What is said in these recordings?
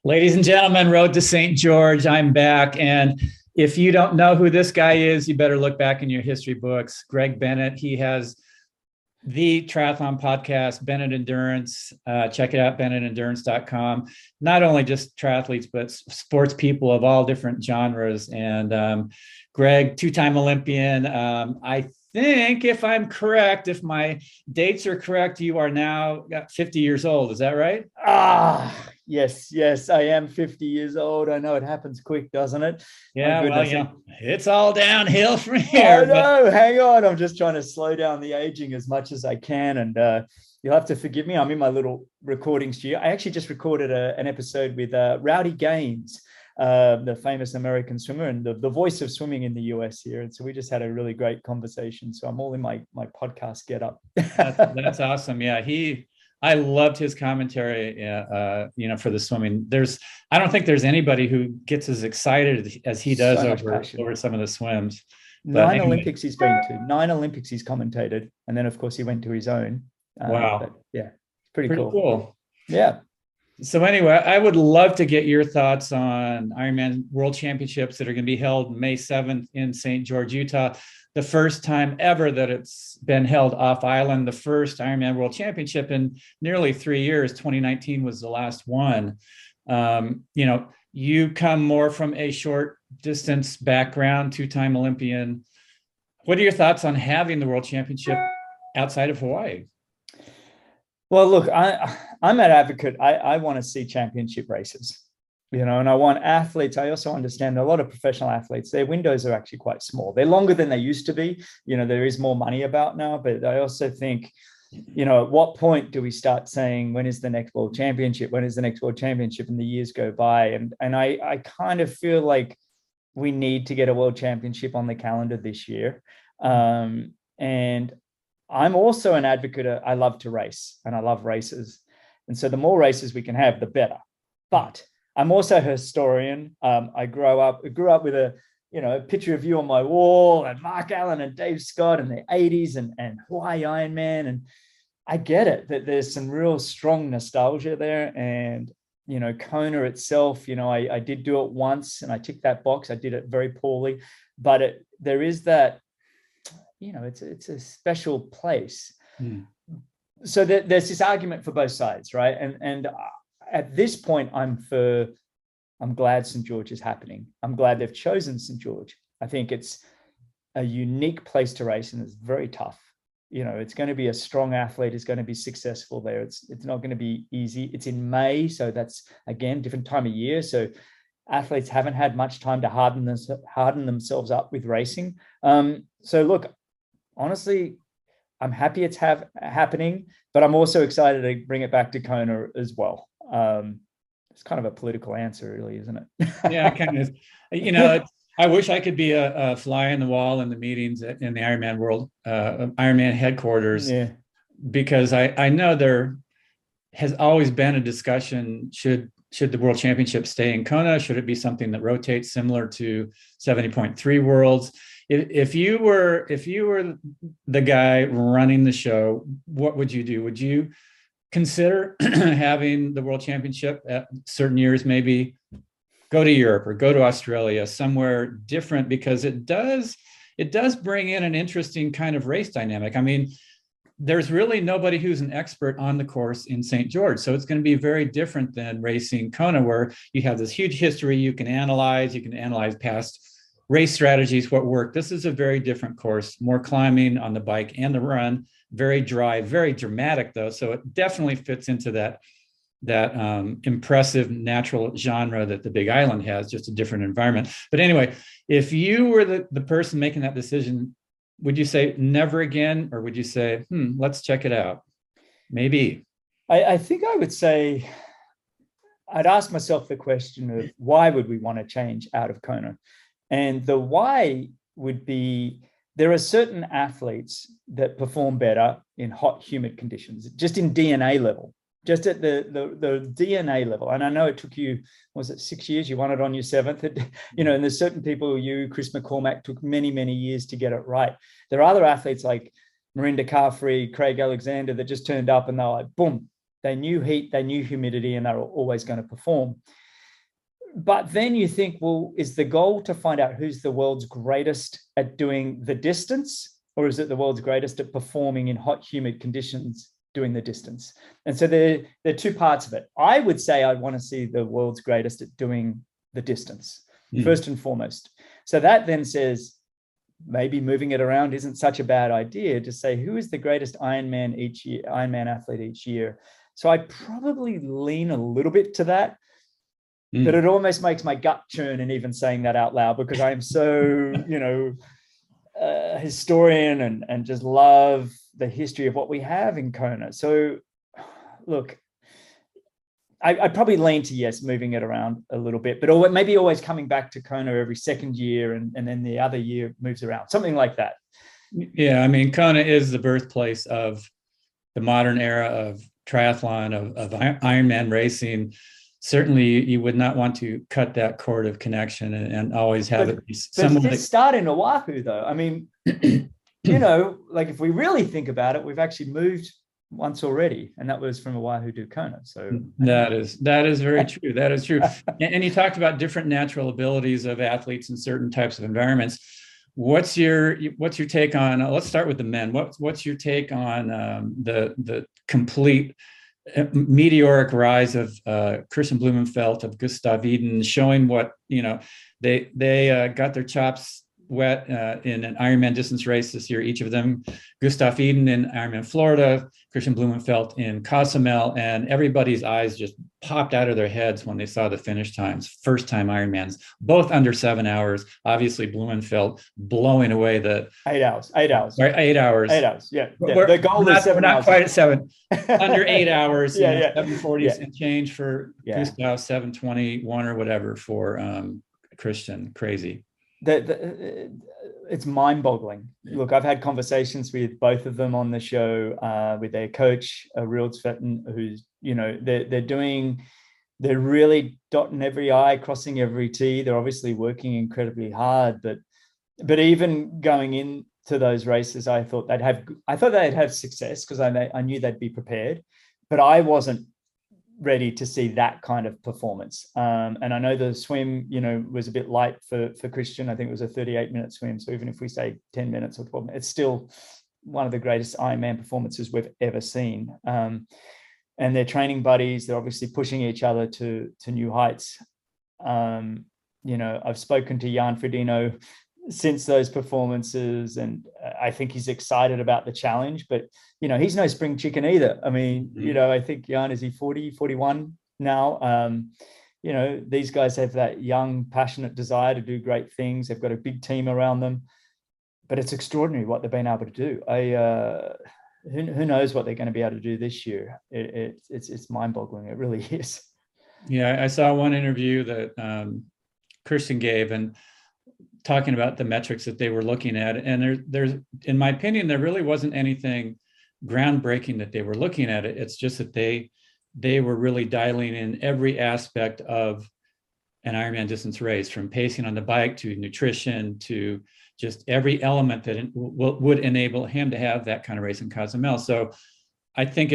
Ladies and gentlemen, Road to St. George, I'm back. And if you don't know who this guy is, you better look back in your history books. Greg Bennett, he has the triathlon podcast, Bennett+Endurance. Check it out, Bennett+Endurance.com. Not only just triathletes, but sports people of all different genres. And Greg, two-time Olympian. I think, if I'm correct, if my dates are correct, you are now 50 years old. Is that right? Yes, I am 50 years old. I know it happens quick, doesn't it? Yeah, well, it's all downhill from here. I know. Hang on. I'm just trying to slow down the aging as much as I can. And you'll have to forgive me. I'm in my little recording studio. I actually just recorded an episode with Rowdy Gaines, the famous American swimmer and the voice of swimming in the US here. And so we just had a really great conversation. So I'm all in my podcast get up. That's awesome. Yeah, I loved his commentary, for the swimming. I don't think there's anybody who gets as excited as he does over some of the swims. Nine Olympics he's been to, 9 Olympics he's commentated. And then, of course, he went to his own. Wow. Yeah, pretty cool. Yeah. So anyway, I would love to get your thoughts on Ironman World Championships that are going to be held May 7th in St. George, Utah. The first time ever that it's been held off island, the first Ironman World Championship in nearly 3 years. 2019 was the last one. You come more from a short distance background, two-time Olympian. What are your thoughts on having the World Championship outside of Hawaii? Well, look, I'm an advocate. I want to see championship races, and I want athletes. I also understand a lot of professional athletes, their windows are actually quite small. They're longer than they used to be. There is more money about now, but I also think, at what point do we start saying, when is the next World Championship? When is the next World Championship? And the years go by. And I kind of feel like we need to get a World Championship on the calendar this year. And I'm also an advocate. I love to race and I love races. And so the more races we can have, the better. But I'm also a historian. I grew up with a picture of you on my wall, and Mark+Allen and Dave Scott in the 80s and Hawaii Ironman. And I get it that there's some real strong nostalgia there. And, Kona itself, I did do it once and I ticked that box. I did it very poorly, but there is that, it's a special place. So there's this argument for both sides, right? And at this point, I'm glad St. George is happening. I'm glad they've chosen St. George. I think it's a unique place to race, and it's very tough. It's going to be a strong athlete is going to be successful there. It's not going to be easy. It's in May, so that's again different time of year. So athletes haven't had much time to harden themselves up with racing. So look, honestly, I'm happy it's happening, but I'm also excited to bring it back to Kona as well. It's kind of a political answer, really, isn't it? Yeah, it kind of is. I wish I could be a fly in the wall in the meetings in the Ironman headquarters, because I know there has always been a discussion, should the World Championship stay in Kona? Should it be something that rotates similar to 70.3 Worlds? If you were the guy running the show, what would you do? Would you consider having the World Championship at certain years, maybe go to Europe or go to Australia, somewhere different, because it does bring in an interesting kind of race dynamic. I mean, there's really nobody who's an expert on the course in St. George. So it's going to be very different than racing Kona, where you have this huge history you can analyze past race strategies, what worked. This is a very different course, more climbing on the bike and the run, very dry, very dramatic though. So it definitely fits into that impressive natural genre that the Big Island has, just a different environment. But anyway, if you were the person making that decision, would you say never again? Or would you say, let's check it out? Maybe. I think I would say, I'd ask myself the question of why would we want to change out of Kona? And the why would be, there are certain athletes that perform better in hot, humid conditions, just in DNA level, just at the DNA level. And I know it took you, was it 6 years? You won it on your 7th, and there's certain people, Chris McCormack, took many, many years to get it right. There are other athletes like Marinda Carfrey, Craig Alexander, that just turned up and they're like, boom, they knew heat, they knew humidity, and they were always going to perform. But then you think, well, is the goal to find out who's the world's greatest at doing the distance, or is it the world's greatest at performing in hot, humid conditions doing the distance? And so there are two parts of it. I would say I want to see the world's greatest at doing the distance, first and foremost. So that then says maybe moving it around isn't such a bad idea to say who is the greatest Ironman athlete each year. So I probably lean a little bit to that. But it almost makes my gut churn in even saying that out loud, because I am so, historian and just love the history of what we have in Kona. So look, I probably lean to yes, moving it around a little bit, but maybe always coming back to Kona every second year and then the other year moves around, something like that. Yeah, I mean, Kona is the birthplace of the modern era of triathlon, of Ironman racing. Certainly, you would not want to cut that cord of connection and always have it be someone. But it did start in Oahu, though. I mean, like if we really think about it, we've actually moved once already, and that was from Oahu to Kona. So that is very true. That is true. And you talked about different natural abilities of athletes in certain types of environments. What's your take on? Let's start with the men. What's your take on the complete meteoric rise of Christian Blumenfeld, of Gustav Iden, showing what they got their chops wet in an Ironman distance race this year, each of them. Gustav Iden in Ironman Florida, Christian Blumenfeld in Cozumel, and everybody's eyes just popped out of their heads when they saw the finish times. First time Ironmans, both under 7 hours. Obviously, Blumenfeld blowing away the 8 hours. Sorry, 8 hours. 8 hours. Yeah. The goal is 7 hours. We're not quite at 7. Under 8 hours. 7:40 and change for Gustav, 7:21 or whatever for Christian. Crazy. It's mind-boggling. Look, I've had conversations with both of them on the show, with their coach, Road+to+St, who's, they're really dotting every I, crossing every T. They're obviously working incredibly hard, but even going into those races, I thought they'd have success because I knew they'd be prepared, but I wasn't ready to see that kind of performance. And I know the swim, was a bit light for Christian. I think it was a 38-minute swim. So even if we say 10 minutes or 12 minutes, it's still one of the greatest Ironman performances we've ever seen. And they're training buddies. They're obviously pushing each other to new heights. I've spoken to Jan Frodeno since those performances, and I think he's excited about the challenge, but he's no spring chicken either. I mean, I think Jan, is he 40, 41 now? These guys have that young, passionate desire to do great things. They've got a big team around them, but it's extraordinary what they've been able to do. Who knows what they're going to be able to do this year? It's mind-boggling. It really is. Yeah, I saw one interview that Christian gave, and talking about the metrics that they were looking at. And there's, in my opinion, there really wasn't anything groundbreaking that they were looking at. It's just that they were really dialing in every aspect of an Ironman distance race, from pacing on the bike to nutrition to just every element that would enable him to have that kind of race in Cozumel. So I think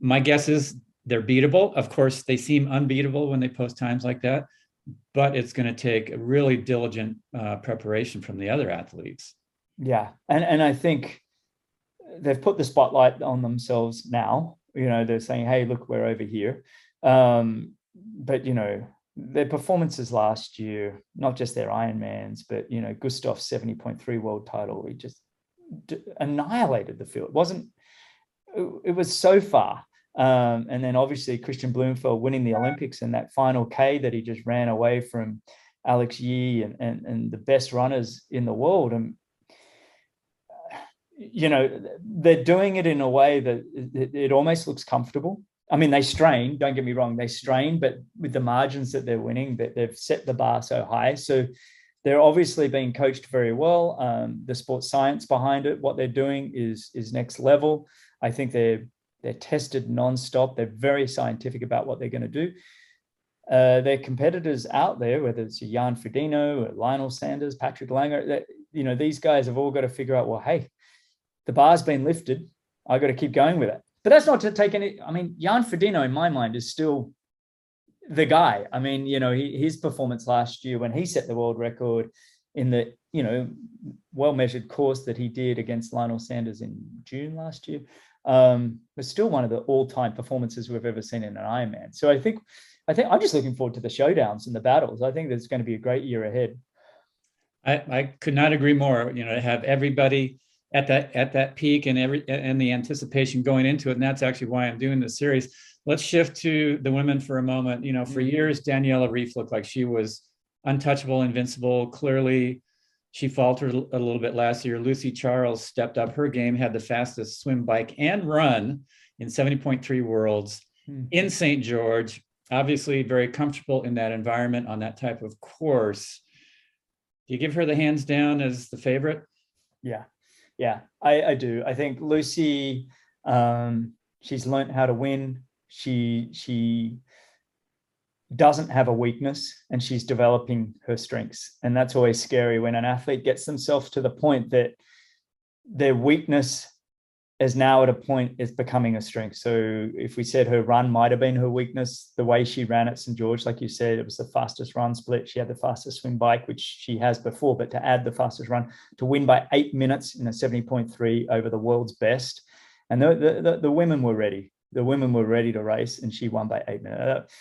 my guess is they're beatable. Of course, they seem unbeatable when they post times like that, but it's going to take a really diligent preparation from the other athletes. Yeah. And I think they've put the spotlight on themselves now. They're saying, hey, look, we're over here. But, their performances last year, not just their Ironmans, but, Gustav's 70.3 world title, he just annihilated the field. It was so far. And then obviously Christian Blumenfeld winning the Olympics in that final K that he just ran away from Alex Yee and the best runners in the world. And, they're doing it in a way that it almost looks comfortable. I mean, they strain, don't get me wrong, they strain, but with the margins that they're winning, that they've set the bar so high. So they're obviously being coached very well. The sports science behind it, what they're doing is next level. I think they're tested nonstop. They're very scientific about what they're going to do. Their competitors out there, whether it's Jan Frodeno, Lionel Sanders, Patrick Langer, these guys have all got to figure out, well, hey, the bar's been lifted. I got to keep going with it. But that's not to take any. I mean, Jan Frodeno, in my mind, is still the guy. I mean, his performance last year when he set the world record in the, well-measured course that he did against Lionel Sanders in June last year, was still one of the all-time performances we've ever seen in an Ironman. So I think I'm just looking forward to the showdowns and the battles. I think there's going to be a great year ahead. I could not agree more. To have everybody at that peak and the anticipation going into it, and that's actually why I'm doing this series. Let's shift to the women for a moment. For years, Daniela Ryf looked like she was untouchable, invincible. Clearly, she faltered a little bit last year. Lucy Charles stepped up her game, had the fastest swim, bike, and run in 70.3 worlds in St. George. Obviously, very comfortable in that environment on that type of course. Do you give her the hands down as the favorite? Yeah, I do. I think Lucy, she's learned how to win. She doesn't have a weakness, and she's developing her strengths. And that's always scary when an athlete gets themselves to the point that their weakness is now at a point is becoming a strength. So if we said her run might have been her weakness, the way she ran at St. George, like you said, it was the fastest run split. She had the fastest swim bike, which she has before, but to add the fastest run, to win by 8 minutes in a 70.3 over the world's best. And the women were ready. The women were ready to race, and she won by 8 minutes.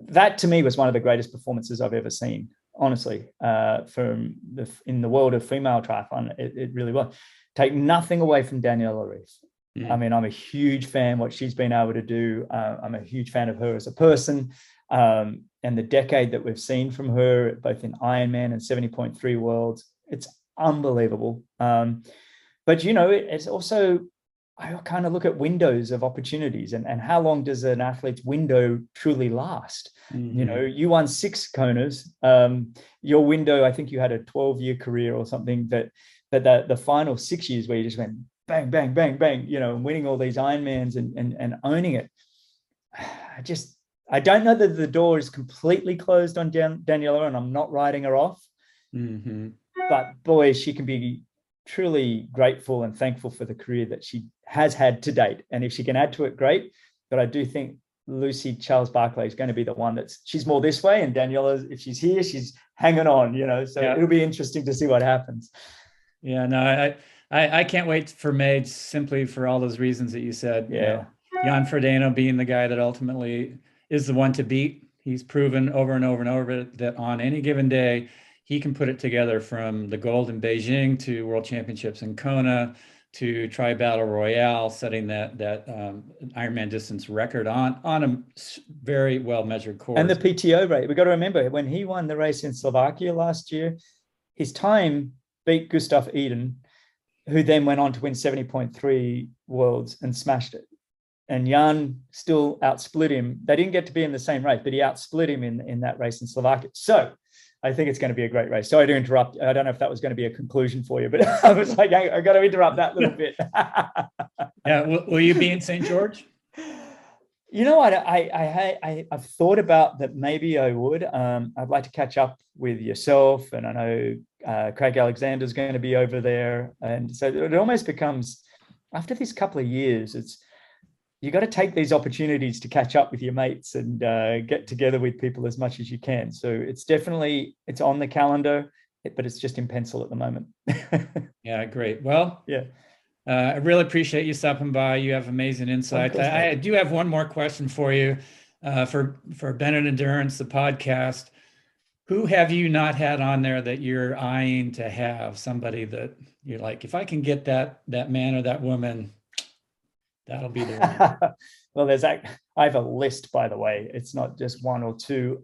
That to me was one of the greatest performances I've ever seen, honestly, in the world of female triathlon. It really was. Take nothing away from Daniela Ryf. I mean, I'm a huge fan what she's been able to do. I'm a huge fan of her as a person, and the decade that we've seen from her, both in Ironman and 70.3 worlds, it's unbelievable. But it's also, I kind of look at windows of opportunities and how long does an athlete's window truly last? You won 6 Konas. Your window, I think you had a 12-year career or something, but the final 6 years where you just went bang, bang, bang, bang, winning all these Ironmans and owning it. I don't know that the door is completely closed on Daniela, and I'm not writing her off. But boy, she can be truly grateful and thankful for the career that she has had to date. And if she can add to it, great. But I do think Lucy Charles Barclay is going to be the one she's more this way. And Daniela, if she's here, she's hanging on, so It'll be interesting to see what happens. Yeah, no, I can't wait for May, simply for all those reasons that you said. Yeah. Jan Frodeno being the guy that ultimately is the one to beat. He's proven over and over and over that on any given day, he can put it together, from the gold in Beijing to World Championships in Kona to Tri-Battle Royale, setting that Ironman distance record on a very well-measured course. And the PTO rate, we've got to remember, when he won the race in Slovakia last year, his time beat Gustav Eden, who then went on to win 70.3 worlds and smashed it. And Jan still outsplit him. They didn't get to be in the same race, but he outsplit him in that race in Slovakia. So I think it's going to be a great race. Sorry to interrupt. I don't know if that was going to be a conclusion for you, but I was like, I got to interrupt that little bit. Yeah. Will you be in St. George? You know what? I've thought about that. Maybe I would. I'd like to catch up with yourself, and I know Craig Alexander's going to be over there, and so it almost becomes, after this couple of years, you got to take these opportunities to catch up with your mates and get together with people as much as you can. So it's on the calendar, but it's just in pencil at the moment. Yeah, great. Well, yeah. I really appreciate you stopping by. You have amazing insights. I do have one more question for you for Bennett+Endurance, the podcast. Who have you not had on there that you're eyeing to have? Somebody that you're like, if I can get that man or that woman, that'll be the one. Well, I have a list, by the way. It's not just one or two.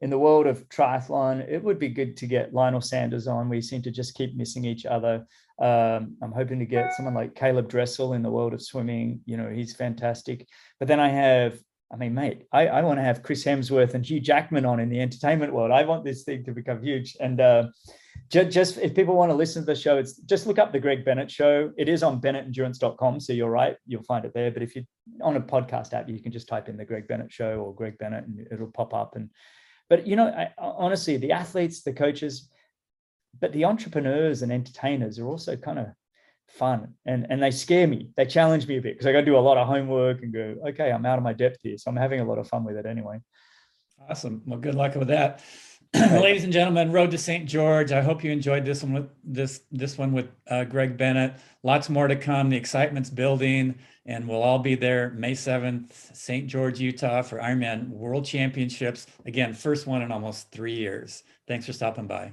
In the world of triathlon, it would be good to get Lionel Sanders on. We seem to just keep missing each other. I'm hoping to get someone like Caleb Dressel in the world of swimming. He's fantastic. But then I want to have Chris Hemsworth and Hugh Jackman on in the entertainment world. I want this thing to become huge. And just if people want to listen to the show, it's just look up the Greg Bennett Show. It is on Bennett+Endurance.com. So you're right, you'll find it there. But if you're on a podcast app, you can just type in the Greg Bennett Show or Greg Bennett and it'll pop up. But honestly, the athletes, the coaches, but the entrepreneurs and entertainers are also kind of fun, and they scare me. They challenge me a bit because I got to do a lot of homework and go, okay, I'm out of my depth here. So I'm having a lot of fun with it anyway. Awesome. Well, good luck with that. Ladies and gentlemen, Road to St. George. I hope you enjoyed this one with this one with Greg Bennett. Lots more to come. The excitement's building, and we'll all be there May 7th, St. George, Utah, for Ironman World Championships. Again, first one in almost 3 years. Thanks for stopping by.